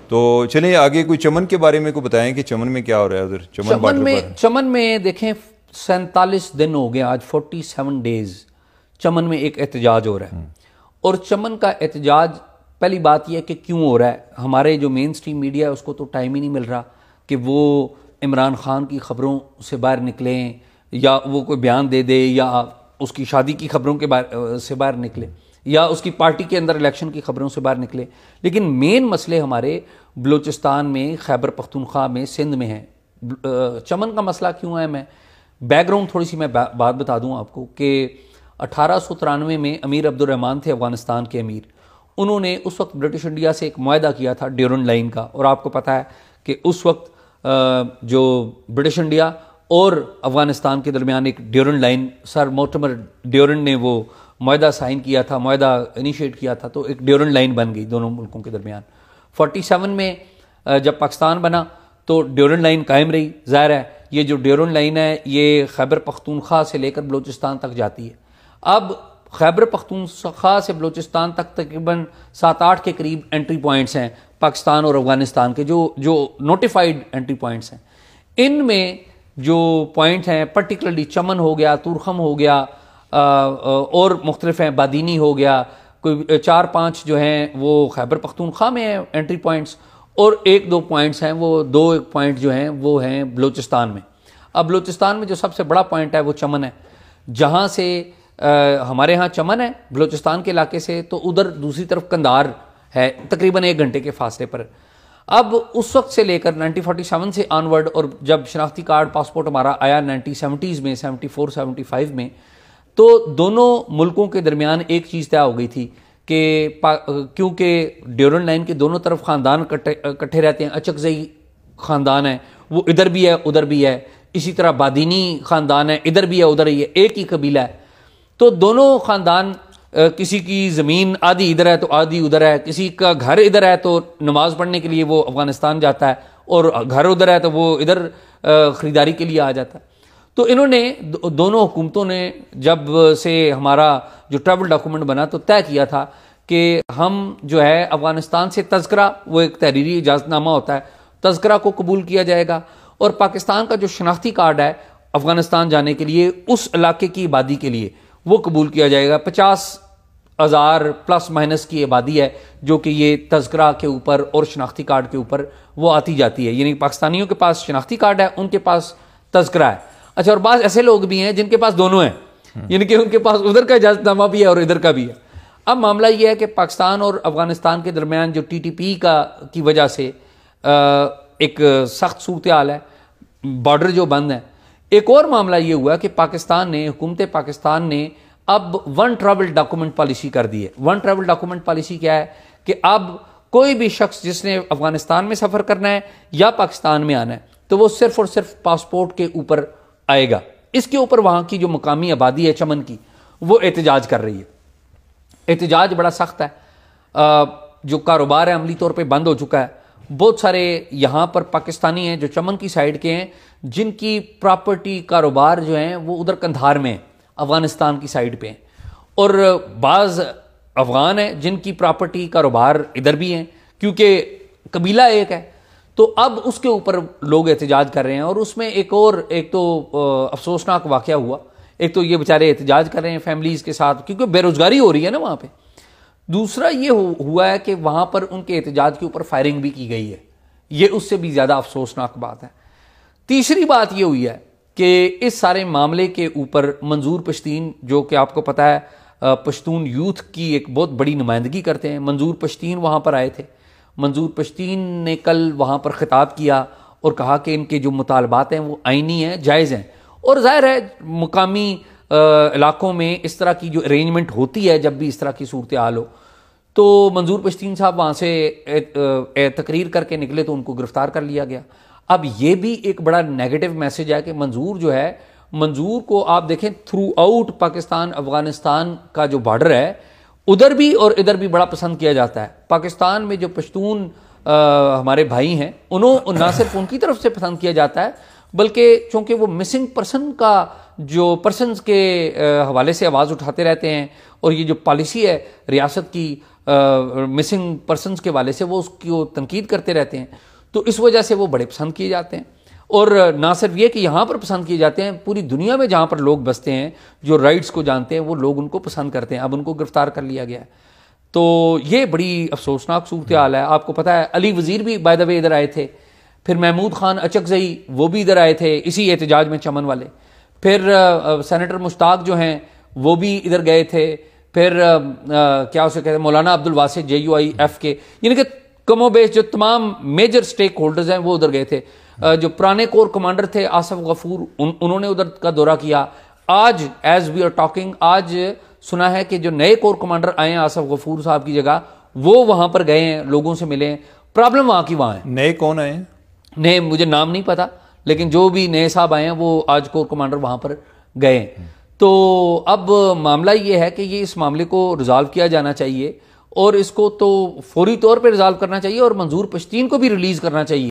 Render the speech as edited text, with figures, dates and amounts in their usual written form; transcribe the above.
تو چلیں آگے کوئی چمن کے بارے میں کو بتائیں کہ چمن میں کیا ہو رہا ہے ادھر؟ چمن میں دیکھیں 47 دن ہو گئے، آج 47 ڈیز چمن میں ایک احتجاج ہو رہا ہے. اور چمن کا احتجاج پہلی بات یہ ہے کہ کیوں ہو رہا ہے. ہمارے جو مین سٹریم میڈیا ہے اس کو تو ٹائم ہی نہیں مل رہا کہ وہ عمران خان کی خبروں سے باہر نکلیں یا وہ کوئی بیان دے دے یا اس کی شادی کی خبروں کے سے باہر نکلے یا اس کی پارٹی کے اندر الیکشن کی خبروں سے باہر نکلے. لیکن مین مسئلے ہمارے بلوچستان میں، خیبر پختونخوا میں، سندھ میں ہیں. چمن کا مسئلہ کیوں ہے، میں بیک گراؤنڈ تھوڑی سی میں بات بتا دوں آپ کو کہ 1893 میں امیر عبد الرحمن تھے افغانستان کے امیر. انہوں نے اس وقت برٹش انڈیا سے ایک معاہدہ کیا تھا ڈیورنڈ لائن کا. اور آپ کو پتہ ہے کہ اس وقت جو برٹش انڈیا اور افغانستان کے درمیان ایک ڈیورنڈ لائن، سر مورٹمر ڈیورنڈ نے وہ معاہدہ سائن کیا تھا، معاہدہ انیشیٹ کیا تھا، تو ایک ڈیورنڈ لائن بن گئی دونوں ملکوں کے درمیان. 47 میں جب پاکستان بنا تو ڈیورنڈ لائن قائم رہی. ظاہر ہے یہ جو ڈیورنڈ لائن ہے یہ خیبر پختونخوا سے لے کر بلوچستان تک جاتی ہے. اب خیبر پختونخوا سے بلوچستان تک تقریباً 7-8 کے قریب انٹری پوائنٹس ہیں پاکستان اور افغانستان کے، جو نوٹیفائڈ انٹری پوائنٹس ہیں. ان میں جو پوائنٹ ہیں پرٹیکولرلی چمن ہو گیا، تورخم ہو گیا، اور مختلف ہیں، بادینی ہو گیا، کوئی 4-5 جو ہیں وہ خیبر پختونخوا میں ہیں انٹری پوائنٹس، اور 1-2 پوائنٹس ہیں، وہ 2 پوائنٹ جو ہیں وہ ہیں بلوچستان میں. اب بلوچستان میں جو سب سے بڑا پوائنٹ ہے وہ چمن ہے، جہاں سے ہمارے ہاں چمن ہے بلوچستان کے علاقے سے، تو ادھر دوسری طرف قندھار ہے تقریباً 1 گھنٹے کے فاصلے پر. اب اس وقت سے لے کر 1947 سے آنورڈ، اور جب شناختی کارڈ پاسپورٹ ہمارا آیا 1970s میں، 74-75 میں، تو دونوں ملکوں کے درمیان ایک چیز طے ہو گئی تھی کہ کیونکہ ڈیورنڈ لائن کے دونوں طرف خاندان اکٹھے رہتے ہیں. اچکزئی خاندان ہے وہ ادھر بھی ہے ادھر بھی ہے، اسی طرح بادینی خاندان ہے ادھر بھی ہے ادھر ہی ہے، ایک ہی قبیلہ ہے. تو دونوں خاندان، کسی کی زمین آدھی ادھر ہے تو آدھی ادھر ہے، کسی کا گھر ادھر ہے تو نماز پڑھنے کے لیے وہ افغانستان جاتا ہے، اور گھر ادھر ہے تو وہ ادھر خریداری کے لیے آ جاتا ہے. تو انہوں نے دونوں حکومتوں نے جب سے ہمارا جو ٹریول ڈاکومنٹ بنا تو طے کیا تھا کہ ہم جو ہے افغانستان سے تذکرہ، وہ ایک تحریری اجازت نامہ ہوتا ہے، تذکرہ کو قبول کیا جائے گا، اور پاکستان کا جو شناختی کارڈ ہے افغانستان جانے کے لیے اس علاقے کی آبادی کے لیے وہ قبول کیا جائے گا. 50,000 پلس مائنس کی آبادی ہے جو کہ یہ تذکرہ کے اوپر اور شناختی کارڈ کے اوپر وہ آتی جاتی ہے. یعنی پاکستانیوں کے پاس شناختی کارڈ ہے، ان کے پاس تذکرہ ہے. اچھا، اور بعض ایسے لوگ بھی ہیں جن کے پاس دونوں ہیں، یعنی کہ ان کے پاس ادھر کا اجازت نامہ بھی ہے اور ادھر کا بھی ہے. اب معاملہ یہ ہے کہ پاکستان اور افغانستان کے درمیان جو TTP کی وجہ سے ایک سخت صورتحال ہے، بارڈر جو بند ہے. ایک اور معاملہ یہ ہوا کہ پاکستان نے، حکومت پاکستان نے اب ون ٹریول ڈاکومنٹ پالیسی کر دی ہے. ون ٹریول ڈاکومنٹ پالیسی کیا ہے کہ اب کوئی بھی شخص جس نے افغانستان میں سفر کرنا ہے یا پاکستان میں آنا ہے تو وہ صرف اور صرف پاسپورٹ کے اوپر آئے گا. اس کے اوپر وہاں کی جو مقامی آبادی ہے چمن کی وہ احتجاج کر رہی ہے. احتجاج بڑا سخت ہے. جو کاروبار ہے عملی طور پہ بند ہو چکا ہے. بہت سارے یہاں پر پاکستانی ہیں جو چمن کی سائڈ کے ہیں جن کی پراپرٹی، کاروبار جو ہیں وہ ادھر قندھار میں ہیں، افغانستان کی سائڈ پہ ہیں، اور بعض افغان ہیں جن کی پراپرٹی، کاروبار ادھر بھی ہیں کیونکہ قبیلہ ایک ہے. تو اب اس کے اوپر لوگ احتجاج کر رہے ہیں. اور اس میں ایک تو افسوسناک واقعہ ہوا. ایک تو یہ بیچارے احتجاج کر رہے ہیں فیملیز کے ساتھ کیونکہ بے روزگاری ہو رہی ہے نا وہاں پہ. دوسرا یہ ہوا ہے کہ وہاں پر ان کے احتجاج کے اوپر فائرنگ بھی کی گئی ہے. یہ اس سے بھی زیادہ افسوسناک بات ہے. تیسری بات یہ ہوئی ہے کہ اس سارے معاملے کے اوپر منظور پشتین، جو کہ آپ کو پتہ ہے پشتون یوتھ کی ایک بہت بڑی نمائندگی کرتے ہیں، منظور پشتین وہاں پر آئے تھے. منظور پشتین نے کل وہاں پر خطاب کیا اور کہا کہ ان کے جو مطالبات ہیں وہ آئینی ہیں، جائز ہیں. اور ظاہر ہے مقامی علاقوں میں اس طرح کی جو ارینجمنٹ ہوتی ہے جب بھی اس طرح کی صورتحال ہو، تو منظور پشتین صاحب وہاں سے تقریر کر کے نکلے تو ان کو گرفتار کر لیا گیا. اب یہ بھی ایک بڑا نیگیٹو میسج ہے کہ منظور جو ہے، منظور کو آپ دیکھیں تھرو آؤٹ پاکستان افغانستان کا جو بارڈر ہے ادھر بھی اور ادھر بھی بڑا پسند کیا جاتا ہے. پاکستان میں جو پشتون ہمارے بھائی ہیں انہوں نہ صرف ان کی طرف سے پسند کیا جاتا ہے بلکہ چونکہ وہ مسنگ پرسن کا جو پرسنز کے حوالے سے آواز اٹھاتے رہتے ہیں، اور یہ جو پالیسی ہے ریاست کی مسنگ پرسنز کے والے سے وہ اس کی تنقید کرتے رہتے ہیں، تو اس وجہ سے وہ بڑے پسند کیے جاتے ہیں۔ اور نہ صرف یہ کہ یہاں پر پسند کیے جاتے ہیں، پوری دنیا میں جہاں پر لوگ بستے ہیں جو رائٹس کو جانتے ہیں وہ لوگ ان کو پسند کرتے ہیں۔ اب ان کو گرفتار کر لیا گیا ہے، تو یہ بڑی افسوسناک صورتحال ہے۔ آپ کو پتہ ہے علی وزیر بھی بائی دا وے ادھر آئے تھے، پھر محمود خان اچکزئی وہ بھی ادھر آئے تھے اسی احتجاج میں چمن والے، پھر سینیٹر مشتاق جو ہیں وہ بھی ادھر گئے تھے، پھر کیا اسے کہتے ہیں مولانا عبد الواسع JUIF کے، یعنی کہ کم و بیش جو تمام میجر سٹیک ہولڈرز ہیں وہ ادھر گئے تھے۔ جو پرانے کور کمانڈر تھے آصف غفور انہوں نے ادھر کا دورہ کیا۔ آج ایز وی آر ٹاکنگ آج سنا ہے کہ جو نئے کور کمانڈر آئے ہیں آصف غفور صاحب کی جگہ وہ وہاں پر گئے ہیں، لوگوں سے ملے ہیں۔ پرابلم وہاں کی وہاں ہے۔ نئے کون آئے ہیں؟ نئے مجھے نام نہیں پتا، لیکن جو بھی نئے صاحب آئے ہیں وہ آج کور کمانڈر وہاں پر گئے ہیں۔ تو اب معاملہ یہ ہے کہ یہ اس معاملے کو ریزالو کیا جانا چاہیے، اور اس کو تو فوری طور پہ ریزالو کرنا چاہیے، اور منظور پشتین کو بھی ریلیز کرنا چاہیے۔